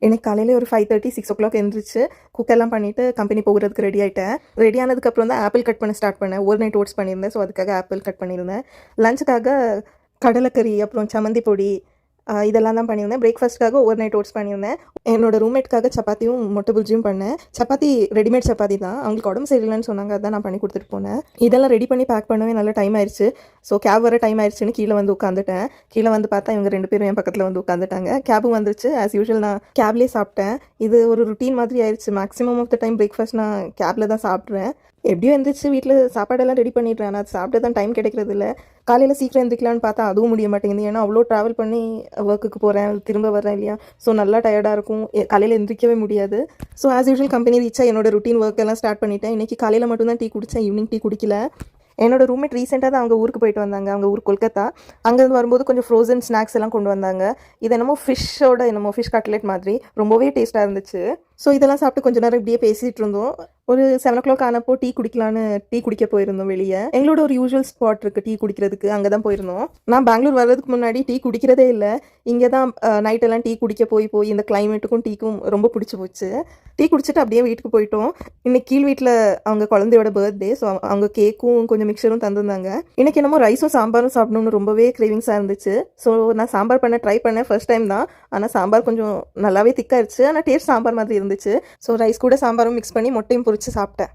எனக்கு காலையில் ஒரு 5:30 6 எழுந்திரிச்சு குக்கெல்லாம் பண்ணிவிட்டு கம்பெனி போகிறதுக்கு ரெடி ஆகிட்டேன். ரெடி ஆனதுக்கப்புறம் தான் ஆப்பிள் கட் பண்ண ஸ்டார்ட் பண்ணேன். ஓவர் நைட் ஓட்ஸ் பண்ணியிருந்தேன். ஸோ அதுக்காக ஆப்பிள் கட் பண்ணியிருந்தேன். லஞ்சுக்காக கடலைக்கறி அப்புறம் சம்மந்தி பொடி இதெல்லாம் தான் பண்ணியிருந்தேன். பிரேக்ஃபாஸ்ட்டுக்காக ஓவர் நைட் ஓட்ஸ் பண்ணியிருந்தேன். என்னோடய ரூம்மேட்காக சப்பாத்தியும் மொட்டை புஜ்ஜியும் பண்ணேன். சப்பாத்தி ரெடிமேட் சப்பாத்தி தான். அவங்களுக்கு உடம்பு சரியில்லைன்னு சொன்னாங்க, அதான் நான் பண்ணி கொடுத்துட்டு போனேன். இதெல்லாம் ரெடி பண்ணி பேக் பண்ணவே நல்ல டைம் ஆயிடுச்சு. ஸோ கேப் வர டைம் ஆயிடுச்சுன்னு கீழே வந்து உட்காந்துட்டேன். கீழே வந்து பார்த்தா இவங்க 2 பேரும் என் பக்கத்தில் வந்து உட்காந்துட்டாங்க. கேபும் வந்துருச்சு. ஆஸ் யூஷுவல் நான் கேப்லேயே சாப்பிட்டேன். இது ஒரு ருட்டீன் மாதிரி ஆயிடுச்சு. Maximum of the time breakfast நான் கேபில் தான் சாப்பிட்றேன். எப்படியும் எழுந்திரிச்சு வீட்டில் சாப்பாடெல்லாம் ரெடி பண்ணிடுறேன். ஆனால் அது சாப்பிட்டு தான் டைம் கிடைக்கிறது இல்லை. காலையில் சீக்கிரம் எழுந்திரிக்கலான்னு பார்த்தா அதுவும் முடிய மாட்டேங்குது. ஏன்னா அவ்வளோ ட்ராவல் பண்ணி ஒர்க்குக்கு போகிறேன், திரும்ப வரேன் இல்லையா. ஸோ நல்லா டயர்டாக இருக்கும். காலையில் எழுந்திரிக்கவே முடியாது. ஸோ ஆஸ் யூஷுவல் கம்பெனி ரீச்சாக என்னோட ருட்டீன் ஒர்க் எல்லாம் ஸ்டார்ட் பண்ணிட்டேன். இன்றைக்கி காலையில் மட்டும்தான் டீ குடித்தேன். ஈவினிங் டீ குடிக்கல. என்னோட ரூம்மேட் ரீசெண்டாக தான் அவங்க ஊருக்கு போயிட்டு வந்தாங்க. அவங்க ஊர் கொல்கத்தா. அங்கேருந்து வரும்போது கொஞ்சம் ஃப்ரோசன் ஸ்நாக்ஸ் எல்லாம் கொண்டு வந்தாங்க. இது என்னமோ ஃபிஷ் கட்லெட் மாதிரி ரொம்பவே டேஸ்ட்டாக இருந்துச்சு. ஸோ இதெல்லாம் சாப்பிட்டு கொஞ்சம் நேரம் இப்படியே பேசிகிட்டு இருந்தோம். ஒரு 7 o'clock ஆனப்போ டீ குடிக்க போயிருந்தோம் வெளியே. எங்களோட ஒரு யூஷுவல் ஸ்பாட் இருக்குது டீ குடிக்கிறதுக்கு, அங்கே தான் போயிருந்தோம். நான் பெங்களூர் வர்றதுக்கு முன்னாடி டீ குடிக்கிறதே இல்லை. இங்கே தான் நைட்டெல்லாம் டீ குடிக்க போய் இந்த கிளைமேட்டுக்கும் டீக்கும் ரொம்ப பிடிச்சி போச்சு. டீ குடிச்சிட்டு அப்படியே வீட்டுக்கு போயிட்டோம். இன்னைக்கு கீழ் வீட்டில் அவங்க குழந்தையோட பர்த்டே. ஸோ அவங்க கேக்கும் கொஞ்சம் மிக்சரும் தந்திருந்தாங்க. இன்னைக்கு என்னமோ ரைஸும் சாம்பாரும் சாப்பிடணும்னு ரொம்பவே கிரேவிங்ஸாக இருந்துச்சு. ஸோ நான் சாம்பார் ட்ரை பண்ணேன் ஃபர்ஸ்ட் டைம் தான். ஆனால் சாம்பார் கொஞ்சம் நல்லாவே திக்காயிருச்சு. ஆனால் டேஸ்ட் சாம்பார் மாதிரி இருந்துச்சு. ஸோ ரைஸ் கூட சாம்பாரும் மிக்ஸ் பண்ணி மொட்டையும் பொரிச்சு சாப்பிட்டேன்.